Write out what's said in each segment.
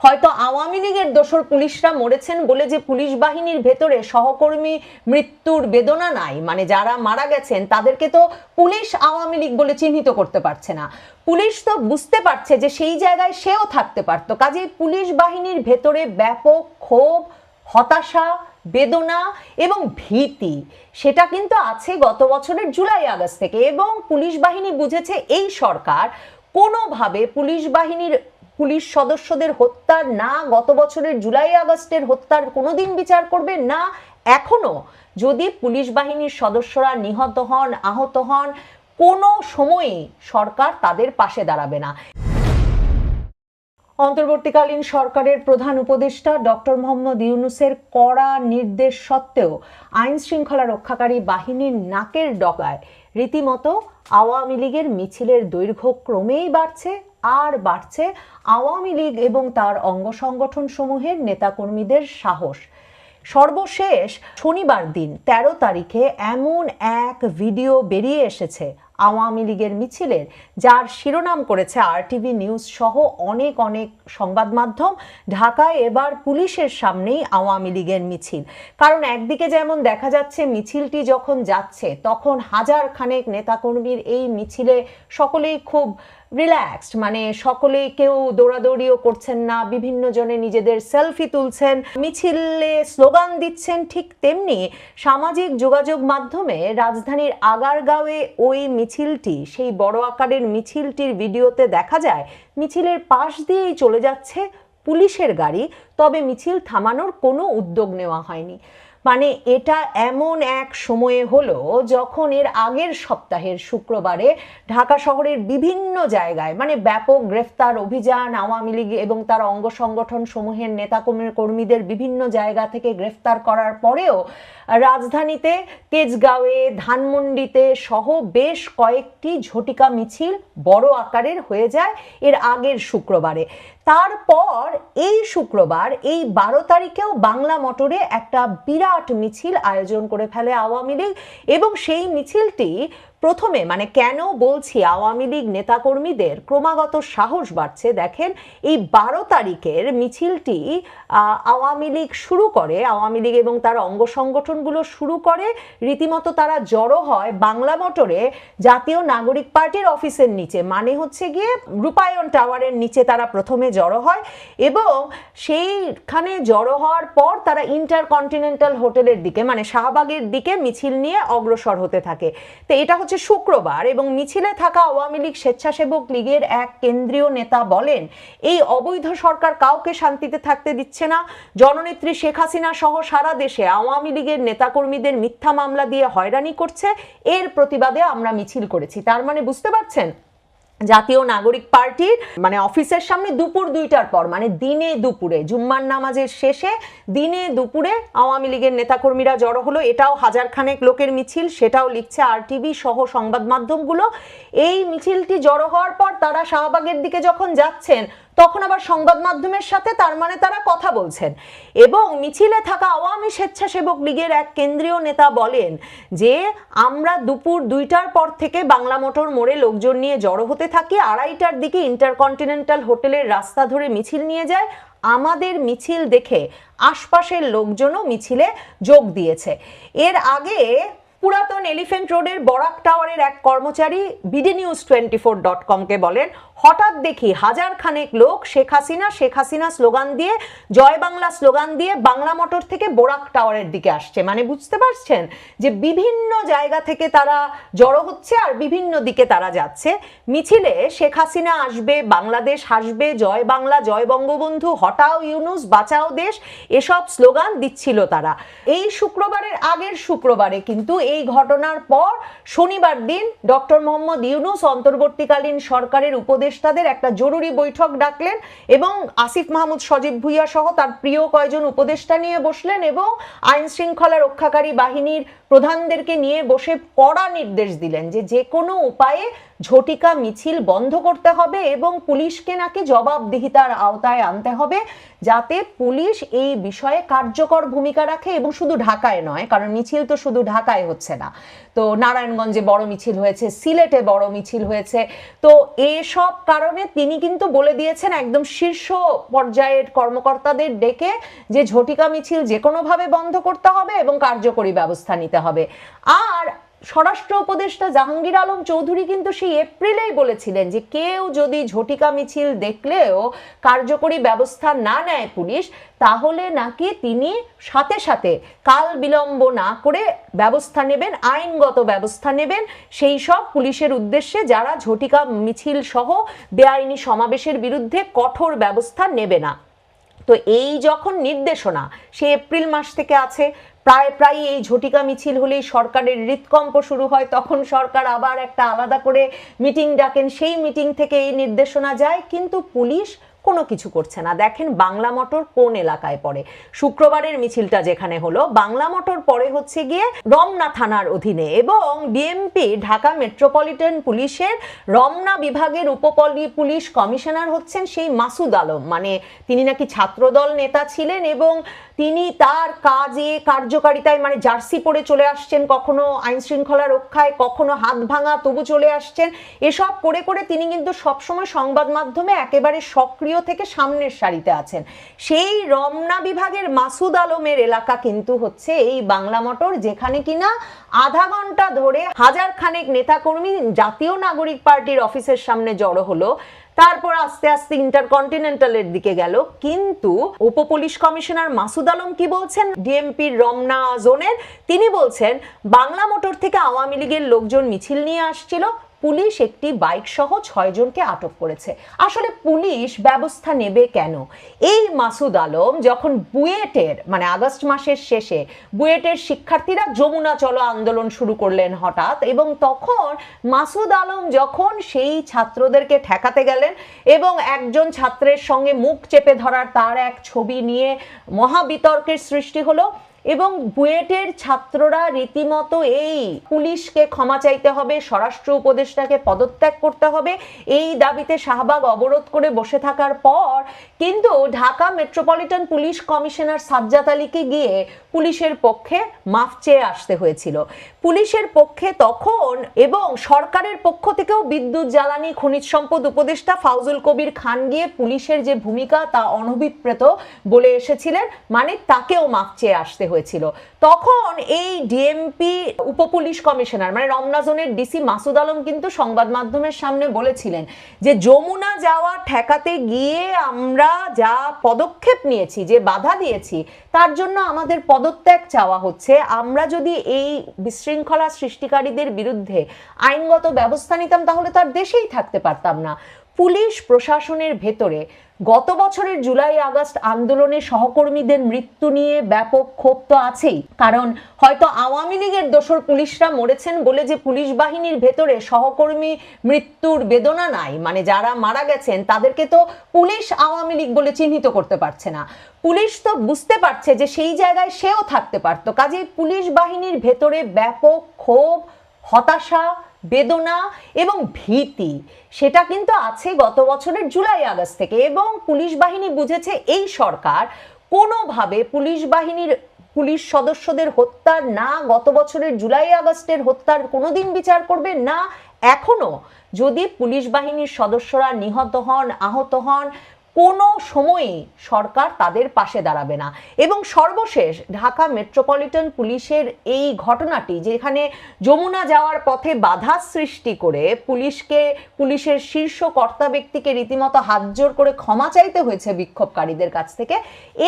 হয়তো আওয়ামী লীগের দোসর পুলিশরা মরেছেন বলে যে পুলিশ বাহিনীর ভেতরে সহকর্মী মৃত্যুর বেদনা নাই, মানে যারা মারা গেছেন তাদেরকে তো পুলিশ আওয়ামী লীগ বলে চিহ্নিত করতে পারছে না। পুলিশ তো বুঝতে পারছে যে সেই জায়গায় সেও থাকতে পারতো। কাজেই পুলিশ বাহিনীর ভেতরে ব্যাপক ক্ষোভ, হতাশা, বেদনা এবং ভীতি সেটা কিন্তু আছে গত বছরের জুলাই আগস্ট থেকে। এবং পুলিশ বাহিনী বুঝেছে এই সরকার কোনোভাবে পুলিশ সদস্যদের হত্যার না গত বছরের জুলাই আগস্টের হত্যার কোনোদিন বিচার করবে না। এখনো যদি পুলিশ বাহিনীর সদস্যরা নিহত হন, আহত হন, কোনো সময়ে সরকার তাদের পাশে দাঁড়াবে না। অন্তর্বর্তীকালীন সরকারের প্রধান উপদেষ্টা ডক্টর মোহাম্মদ ইউনূসের কড়া নির্দেশ সত্ত্বেও আইন শৃঙ্খলা রক্ষাকারী বাহিনীর নাকের ডগায় রীতিমতো আওয়ামী লীগের মিছিলের দৈর্ঘ্য ক্রমেই বাড়ছে আর বাড়ছে আওয়ামী লীগ এবং তার অঙ্গ সংগঠন সমূহের নেতাকর্মীদের সাহস। সর্বশেষ শনিবার দিন 13 তারিখে এমন এক ভিডিও বেরিয়ে এসেছে আওয়ামী লীগের মিছিলের, যার শিরোনাম করেছে RTV নিউজ সহ অনেক সংবাদ মাধ্যম। ঢাকায় এবার পুলিশের সামনেই আওয়ামী লীগের মিছিল। কারণ একদিকে যেমন দেখা যাচ্ছে মিছিলটি যখন যাচ্ছে তখন হাজার খানেক নেতাকর্মীর এই মিছিলে সকলেই খুব রিল্যাক্সড, মানে সকলেই কেউ দৌড়াদৌড়িও করছেন না, বিভিন্ন জনে নিজেদের সেলফি তুলছেন, মিছিলে স্লোগান দিচ্ছেন। ঠিক তেমনি সামাজিক যোগাযোগ মাধ্যমে রাজধানীর আগারগাঁওয়ে ওই মিছিলটি, সেই বড় আকারের মিছিলটির ভিডিওতে দেখা যায় মিছিলের পাশ দিয়েই চলে যাচ্ছে পুলিশের গাড়ি, তবে মিছিল থামানোর কোনো উদ্যোগ নেওয়া হয়নি। মানে এটা এমন এক সময়ে হলো যখন এর আগের সপ্তাহের শুক্রবারে ঢাকা শহরের বিভিন্ন জায়গায় মানে ব্যাপক গ্রেফতার অভিযান, আওয়ামী লীগ এবং তার অঙ্গ সংগঠন সমূহের নেতাকর্মীদের বিভিন্ন জায়গা থেকে গ্রেফতার করার পরেও রাজধানীতে তেজগাঁওয়ে, ধানমন্ডিতে সহ বেশ কয়েকটি ঝটিকা মিছিল বড় আকারের হয়ে যায় এর আগের শুক্রবারে। তারপর এই শুক্রবার এই 12 তারিখেও বাংলা মোটরে একটা বিরাট মিছিল আয়োজন করে ফেলে আওয়ামী লীগ। এবং সেই মিছিলটি প্রথমে, মানে কেন বলছি আওয়ামী লীগ নেতাকর্মীদের ক্রমাগত সাহস বাড়ছে, দেখেন এই 12 তারিখের মিছিলটি আওয়ামী লীগ শুরু করে, আওয়ামী লীগ এবং তার অঙ্গ সংগঠনগুলো শুরু করে, রীতিমতো তারা জড়ো হয় বাংলা মোটরে জাতীয় নাগরিক পার্টির অফিসের নিচে, মানে হচ্ছে গিয়ে রূপায়ণ টাওয়ারের নিচে তারা প্রথমে জড়ো হয়। এবং সেইখানে জড়ো হওয়ার পর তারা ইন্টারকন্টিনেন্টাল হোটেলের দিকে, মানে শাহবাগের দিকে মিছিল নিয়ে অগ্রসর হতে থাকে। তো এটা হচ্ছে শুক্রবার। এবং মিছিলে থাকা আওয়ামী লীগ স্বেচ্ছাসেবক লীগের এক কেন্দ্রীয় নেতা বলেন, এই অবৈধ সরকার কাউকে শান্তিতে থাকতে দিচ্ছে না। জননেত্রী শেখ হাসিনা সহ সারা দেশে আওয়ামী লীগের নেতাকর্মীদের মিথ্যা মামলা দিয়ে হয়রানি করছে, এর প্রতিবাদে আমরা মিছিল করেছি। তার মানে বুঝতে পারছেন জাতীয় নাগরিক পার্টির মানে অফিসের সামনে দুপুর 2টার পর, মানে দিনে দুপুরে জুম্মার নামাজের শেষে দিনে দুপুরে আওয়ামী লীগের নেতাকর্মীরা জড়ো হলো। এটাও হাজার খানেক লোকের মিছিল, সেটাও লিখছে RTV সহ সংবাদ মাধ্যমগুলো। এই মিছিলটি জড়ো হওয়ার পর তারা শাহবাগের দিকে যখন যাচ্ছেন তখন আবার সংবাদ মাধ্যমের সাথে তার মানে তারা কথা বলছেন। এবং মিছিলে থাকা আওয়ামী স্বেচ্ছাসেবক লীগের এক কেন্দ্রীয় নেতা বলেন যে আমরা দুপুর 2টার পর থেকে বাংলা মোটর মোড়ে লোকজন নিয়ে জড়ো হতে থাকি, 2:30টার দিকে ইন্টারকন্টিনেন্টাল হোটেলের রাস্তা ধরে মিছিল নিয়ে যায়। আমাদের মিছিল দেখে আশপাশের লোকজনও মিছিলে যোগ দিয়েছে। এর আগে পুরাতন এলিফ্যান্ট রোডের বরাক টাওয়ারের এক কর্মচারী bdnews24.com-কে বলেন, হঠাৎ দেখি হাজার খানেক লোক শেখ হাসিনা স্লোগান দিয়ে, জয় বাংলা স্লোগান দিয়ে বাংলা মোটর থেকে বরাক টাওয়ারের দিকে আসছে। মানে বুঝতে পারছেন যে বিভিন্ন জায়গা থেকে তারা জড়ো হচ্ছে আর বিভিন্ন দিকে তারা যাচ্ছে। মিছিলে শেখ হাসিনা আসবে, বাংলাদেশ হাসবে, জয় বাংলা, জয় বঙ্গবন্ধু, হটাও ইউনূস, বাঁচাও দেশ, এসব স্লোগান দিচ্ছিল তারা। এই শুক্রবারের আগের শুক্রবারে কিন্তু এই ঘটনার পর শনিবার দিন ডক্টর মোহাম্মদ ইউনূস অন্তর্বর্তীকালীন সরকারের উপদেষ্টাদের একটা জরুরি বৈঠক ডাকলেন এবং আসিফ মাহমুদ সজীব ভুইয়া সহ তার প্রিয় কয়েকজন উপদেষ্টা নিয়ে বসলেন এবং আইন শৃঙ্খলা রক্ষাকারী বাহিনীর প্রধানদেরকে নিয়ে বসে কড়া নির্দেশ দিলেন যে যে কোনো উপায়ে ঝটিকা মিছিল বন্ধ করতে হবে এবং পুলিশকে নাকি জবাবদিহিতার আওতায় আনতে হবে, যাতে পুলিশ এই বিষয়ে কার্যকর ভূমিকা রাখে। এবং শুধু ঢাকায় নয়, কারণ মিছিল তো শুধু ঢাকায় হচ্ছে না, তো নারায়ণগঞ্জে বড় মিছিল হয়েছে, সিলেটে বড় মিছিল হয়েছে। তো এসব কারণে তিনি কিন্তু বলে দিয়েছেন একদম শীর্ষ পর্যায়ের কর্মকর্তাদের ডেকে যে ঝটিকা মিছিল যে কোনোভাবে বন্ধ করতে হবে এবং কার্যকরী ব্যবস্থা নিতে হবে। আর স্বরাষ্ট্র উপদেষ্টা জাহাঙ্গীর আলম চৌধুরী কিন্তু সেই এপ্রিলেই বলেছিলেন যে কেউ যদি ঝটিকা মিছিল দেখলেও কার্যকরী ব্যবস্থা না নেয় পুলিশ, তাহলে নাকি তিনি সাথে সাথে কাল বিলম্ব না করে ব্যবস্থা নেবেন, আইনগত ব্যবস্থা নেবেন সেই সব পুলিশের উদ্দেশ্যে যারা ঝটিকা মিছিল সহ বেআইনি সমাবেশের বিরুদ্ধে কঠোর ব্যবস্থা নেবে না। তো এই যখন নির্দেশনা সে এপ্রিল মাস থেকে আছে, প্রায় এই ঝটিকা মিছিল হলেই সরকারের হৃৎকম্প শুরু হয়, তখন সরকার আবার একটা আলাদা করে মিটিং ডাকেন, সেই মিটিং থেকে এই নির্দেশনা যায়, কিন্তু পুলিশ কোনো কিছু করছে না। দেখেন বাংলা মোটর কোন এলাকায় পড়ে, শুক্রবারের মিছিলটা যেখানে হলো বাংলা মোটর পড়ে হচ্ছে গিয়ে রমনা থানার অধীনে, এবং ডিএমপি ঢাকা মেট্রোপলিটন পুলিশের রমনা বিভাগের পুলিশ কমিশনার হচ্ছেন সেই মাসুদ আলম। মানে তিনি নাকি ছাত্রদল নেতা ছিলেন এবং তিনি তার কাজে কার্যকারিতায় মানে জার্সি পরে চলে আসছেন, কখনো আইন শৃঙ্খলা রক্ষায়, কখনো হাত ভাঙা তবু চলে আসছেন। এসব করে করে তিনি কিন্তু সবসময় সংবাদ মাধ্যমে একেবারে সক্রিয় থেকে সামনের সারিতে আছেন। সেই রমনা বিভাগের মাসুদ আলমের এলাকা কিন্তু হচ্ছে এই বাংলা মোটর, যেখানে কিনা আধা ঘন্টা ধরে হাজার খানেক নেতাকর্মী জাতীয় নাগরিক পার্টির অফিসের সামনে জড়ো হলো, তারপর আস্তে আস্তে ইন্টারকন্টিনেন্টালের দিকে গেল। কিন্তু উপপুলিশ কমিশনার মাসুদ আলম কি বলছেন ডিএমপির রমনা জোনের, তিনি বলছেন বাংলা মোটর থেকে আওয়ামী লীগের লোকজন মিছিল নিয়ে আসছিল, পুলিশ একটি বাইক সহ 6 জনকে আটক করেছে। আসলে পুলিশ ব্যবস্থা নেবে কেন? এই মাসুদ আলম যখন বুয়েটের মানে আগস্ট মাসের শেষে বুয়েটের শিক্ষার্থীরা যমুনা চলো আন্দোলন শুরু করলেন হঠাৎ, এবং তখন মাসুদ আলম যখন সেই ছাত্রদেরকে ঠেকাতে গেলেন এবং একজন ছাত্রের সঙ্গে মুখ চেপে ধরার তার এক ছবি নিয়ে মহাবিতর্কের সৃষ্টি হলো, এবং বুয়েটের ছাত্ররা রীতিমতো এই পুলিশকে ক্ষমা চাইতে হবে, স্বরাষ্ট্র উপদেষ্টাকে পদত্যাগ করতে হবে, এই দাবিতে শাহবাগ অবরোধ করে বসে থাকার পর কিন্তু Dhaka metropolitan police commissioner Sajjad আলীকে গিয়ে পুলিশের পক্ষে মাফ চেয়ে আসতে হয়েছিল। পুলিশের পক্ষে তখন এবং সরকারের পক্ষ থেকেও বিদ্যুৎ জ্বালানি খনিজ সম্পদ উপদেষ্টা ফাউজুল কবির খান গিয়ে পুলিশের যে ভূমিকা তা অনভিপ্রেত বলে এসেছিলেন, মানে তাকেও মাফ চেয়ে আসতে হয়েছিল। তখন এই ডিএমপি উপপুলিশ কমিশনার মানে রমনা জোনের ডিসি মাসুদ আলম কিন্তু সংবাদ মাধ্যমের সামনে বলেছিলেন যে যমুনা যাওয়া ঠেকাতে গিয়ে আমরা যা পদক্ষেপ নিয়েছি, যে বাধা দিয়েছি, তার জন্য আমাদের পদত্যাগ চাওয়া হচ্ছে। আমরা যদি এই বিশৃঙ্খলা সৃষ্টিকারীদের বিরুদ্ধে আইনগত ব্যবস্থা নিতাম তাহলে তার দেশেই থাকতে পারতাম না। পুলিশ প্রশাসনের ভেতরে গত বছরের জুলাই আগস্ট আন্দোলনে সহকর্মীদের মৃত্যু নিয়ে ব্যাপক ক্ষোভ তো আছেই, কারণ হয়তো আওয়ামী লীগের দোসর পুলিশরা মরেছেন বলে যে পুলিশ বাহিনীর ভেতরে সহকর্মী মৃত্যুর বেদনা নাই, মানে যারা মারা গেছেন তাদেরকে তো পুলিশ আওয়ামী লীগ বলে চিহ্নিত করতে পারছে না। পুলিশ তো বুঝতে পারছে যে সেই জায়গায় সেও থাকতে পারত, কাজেই পুলিশ বাহিনীর ভেতরে ব্যাপক ক্ষোভ, হতাশা, বেদনা এবং ভীতি সেটা কিন্তু আছে গত বছরের জুলাই আগস্ট থেকে। এবং পুলিশ বাহিনী বুঝেছে এই সরকার কোনোভাবে পুলিশ সদস্যদের হত্যার না গত বছরের জুলাই আগস্টের হত্যার কোনোদিন বিচার করবে না, এখনো যদি পুলিশ বাহিনীর সদস্যরা নিহত হন, আহত হন, কোনো সময়ই সরকার তাদের পাশে দাঁড়াবে না। এবং সর্বশেষ ঢাকা মেট্রোপলিটন পুলিশের এই ঘটনাটি, যেখানে যমুনা যাওয়ার পথে বাধা সৃষ্টি করে পুলিশের শীর্ষ কর্তা ব্যক্তিকে রীতিমতো হাতজোড় করে ক্ষমা চাইতে হয়েছে বিক্ষোভকারীদের কাছ থেকে,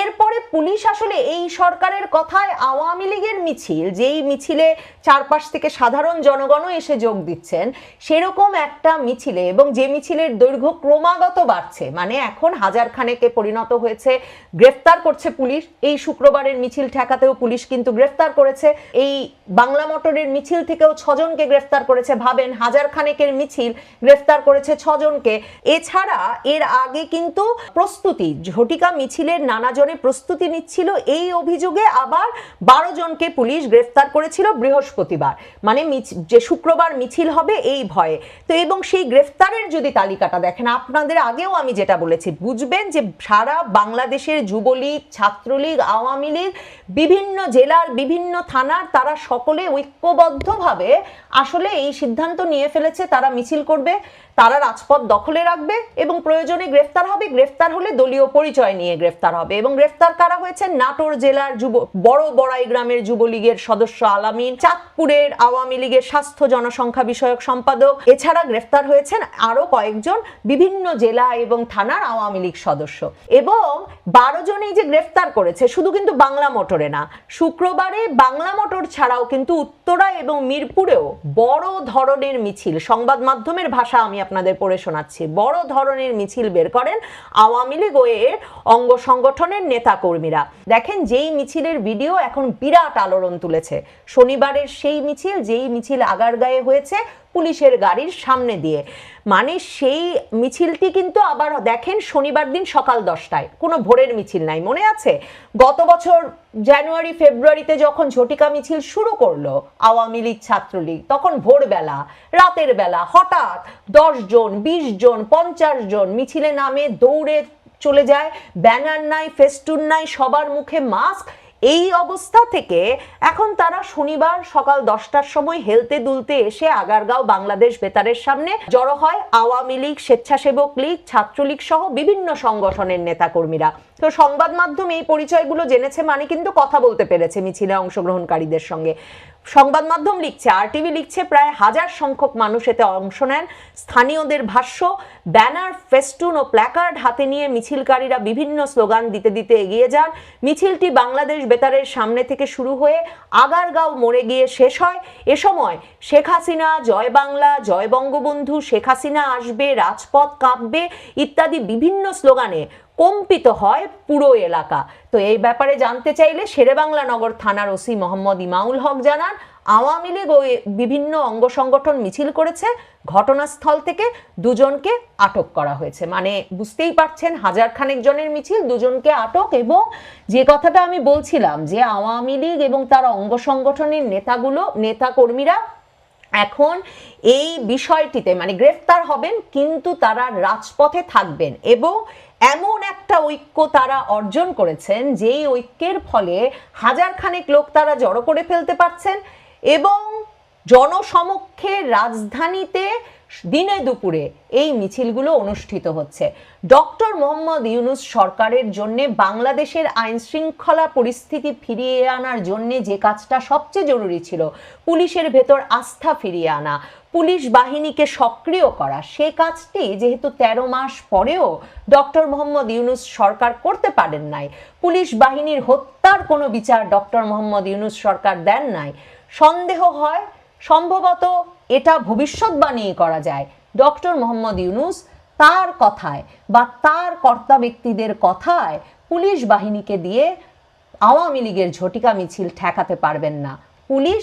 এরপরে পুলিশ আসলে এই সরকারের কথায় আওয়ামী লীগের মিছিল, যেই মিছিলে চারপাশ থেকে সাধারণ জনগণও এসে যোগ দিচ্ছেন, সেরকম একটা মিছিলে, এবং যে মিছিলের দৈর্ঘ্য ক্রমাগত বাড়ছে, মানে এখন এখন হাজার খানেকে পরিণত হয়েছে, গ্রেফতার করছে পুলিশ। এই শুক্রবারের মিছিল ঠেকাতেও পুলিশ কিন্তু গ্রেফতার করেছে। এই বাংলা মোটরের মিছিল থেকেও 6 জনকে গ্রেফতার করেছে। ভাবেন, হাজার খানেকের মিছিল গ্রেফতার করেছে 6 জনকে। এছাড়া এর আগে কিন্তু প্রস্তুতি, ঝটিকা মিছিলের নানা জনে প্রস্তুতি নিচ্ছিল, এই অভিযোগে আবার 12 জনকে পুলিশ গ্রেফতার করেছিল বৃহস্পতিবার, মানে যে শুক্রবার মিছিল হবে এই ভয়ে। তো এবং সেই গ্রেফতারের যদি তালিকাটা দেখেন, আপনাদের আগেও আমি যেটা বলেছি, বুঝবেন যে সারা বাংলাদেশের যুবলীগ, ছাত্রলীগ, আওয়ামী লীগ, বিভিন্ন জেলার বিভিন্ন থানার তারা সকলে ঐক্যবদ্ধভাবে আসলে এই সিদ্ধান্ত নিয়ে ফেলেছে, তারা মিছিল করবে, তারা রাজপথ দখলে রাখবে এবং প্রয়োজনে গ্রেফতার হবে। গ্রেফতার হলে দলীয় পরিচয় নিয়ে গ্রেফতার হবে। এবং গ্রেফতার কারা হয়েছে? নাটোর জেলার বড় বড়াই গ্রামের যুবলীগের সদস্য আলামিন, চাঁদপুরের আওয়ামী লীগের স্বাস্থ্য জনসংখ্যা বিষয়ক সম্পাদক। এছাড়া গ্রেফতার হয়েছেন আরো কয়েকজন বিভিন্ন জেলা এবং থানার আওয়ামী লীগ সদস্য। এবং 12 জনেই যে গ্রেফতার করেছে, শুধু কিন্তু বাংলা মোটরে না, শুক্রবারে বাংলা মোটর ছাড়াও কিন্তু উত্তরা এবং মিরপুরেও বড় ধরনের মিছিল, সংবাদ মাধ্যমের ভাষা আমি আপনাদের পড়ে শোনাচ্ছি, বড় ধরনের মিছিল বের করেন আওয়ামী লীগ ও এর অঙ্গ সংগঠনের নেতা কর্মীরা। দেখেন, যেই মিছিলের ভিডিও এখন বিরাট আলোড়ন তুলেছে, শনিবারের সেই মিছিল, যেই মিছিল আগারগাঁয়ে হয়েছে পুলিশের গাড়ির সামনে দিয়ে, মানে সেই মিছিলটি কিন্তু আবার দেখেন শনিবার দিন সকাল 10টায়, কোনো ভোরের মিছিল নাই। মনে আছে গত বছর জানুয়ারি ফেব্রুয়ারিতে যখন ঝটিকা মিছিল শুরু করলো আওয়ামী লীগ ছাত্রলীগ, তখন ভোরবেলা রাতের বেলা হঠাৎ 10 জন, 20 জন, 50 জন মিছিলে নামে দৌড়ে চলে যায়, ব্যানার নাই, ফেস্টুন নাই, সবার মুখে মাস্ক। এই অবস্থা থেকে এখন তারা শনিবার সকাল 10টার সময় হেলতে দুলতে এসে আগারগাঁও বাংলাদেশ বেতারের সামনে জড়ো হয় আওয়ামী লীগ, স্বেচ্ছাসেবক লীগ, ছাত্রলীগ সহ বিভিন্ন সংগঠনের নেতাকর্মীরা। তো সংবাদ মাধ্যম এই পরিচয়গুলো জেনেছে মানে কিন্তু কথা বলতে পেরেছে মিছিলে অংশগ্রহণকারীদের সঙ্গে। সংবাদ মাধ্যম লিখছে, আরটিভি লিখছে, প্রায় 1000 সংখ্যক মানুষ এতে অংশ নেন। স্থানীয়দের ভাষ্য, ব্যানার, ফেস্টুন ও প্ল্যাকার্ড হাতে নিয়ে মিছিলকারীরা বিভিন্ন স্লোগান দিতে দিতে এগিয়ে যান। মিছিলটি বাংলাদেশ বেতারের সামনে থেকে শুরু হয়ে আগারগাঁও মোড়ে গিয়ে শেষ হয়। এ সময় শেখ হাসিনা, জয় বাংলা, জয় বঙ্গবন্ধু, শেখ হাসিনা আসবে, রাজপথ কাঁপবে ইত্যাদি বিভিন্ন স্লোগানে কম্পিত হয় পুরো এলাকা। তো এই ব্যাপারে জানতে চাইলে শেরেবাংলা নগর থানার ওসি মোহাম্মদ ইমাউল হক জানান, আওয়ামী লীগ ও বিভিন্ন অঙ্গ সংগঠন মিছিল করেছে, ঘটনাস্থল থেকে 2 জনকে আটক করা হয়েছে। মানে বুঝতেই পারছেন, 1000 খানেক জনের মিছিল, 2 জনকে আটক। এবং যে কথাটা আমি বলছিলাম যে আওয়ামী লীগ এবং তার অঙ্গ সংগঠনের নেতা কর্মীরা এখন এই বিষয়টিতে মানে গ্রেফতার হবেন, কিন্তু তারা রাজপথে থাকবেন এবং এমন একটা ঐক্য তারা অর্জন করেছেন, যেই ঐক্যের ফলে 1000 খানেক লোক তারা জড়ো করে ফেলতে পারছেন এবং জনসমক্ষে রাজধানীতে দিনে দুপুরে এই মিছিলগুলো অনুষ্ঠিত হচ্ছে। ডক্টর মোহাম্মদ ইউনূস সরকারের জন্য বাংলাদেশের আইন শৃঙ্খলা পরিস্থিতি ফিরিয়ে আনার জন্য যে কাজটা সবচেয়ে জরুরি ছিল, পুলিশের ভেতর আস্থা ফিরিয়ে আনা, পুলিশ বাহিনীকে সক্রিয় করা, সে কাজটি যেহেতু 13 মাস পরেও ডক্টর মোহাম্মদ ইউনূস সরকার করতে পারেন নাই, পুলিশ বাহিনীর হত্যার কোনো বিচার ডক্টর মোহাম্মদ ইউনূস সরকার দেন নাই, সন্দেহ হয় সম্ভবত এটা ভবিষ্যৎবাণী করা যায় ডক্টর মোহাম্মদ ইউনূস তার কথায় বা তার কর্তা ব্যক্তিদের কথায় পুলিশ বাহিনীকে দিয়ে আওয়ামী লীগের ঝটিকা মিছিল ঠেকাতে পারবেন না। পুলিশ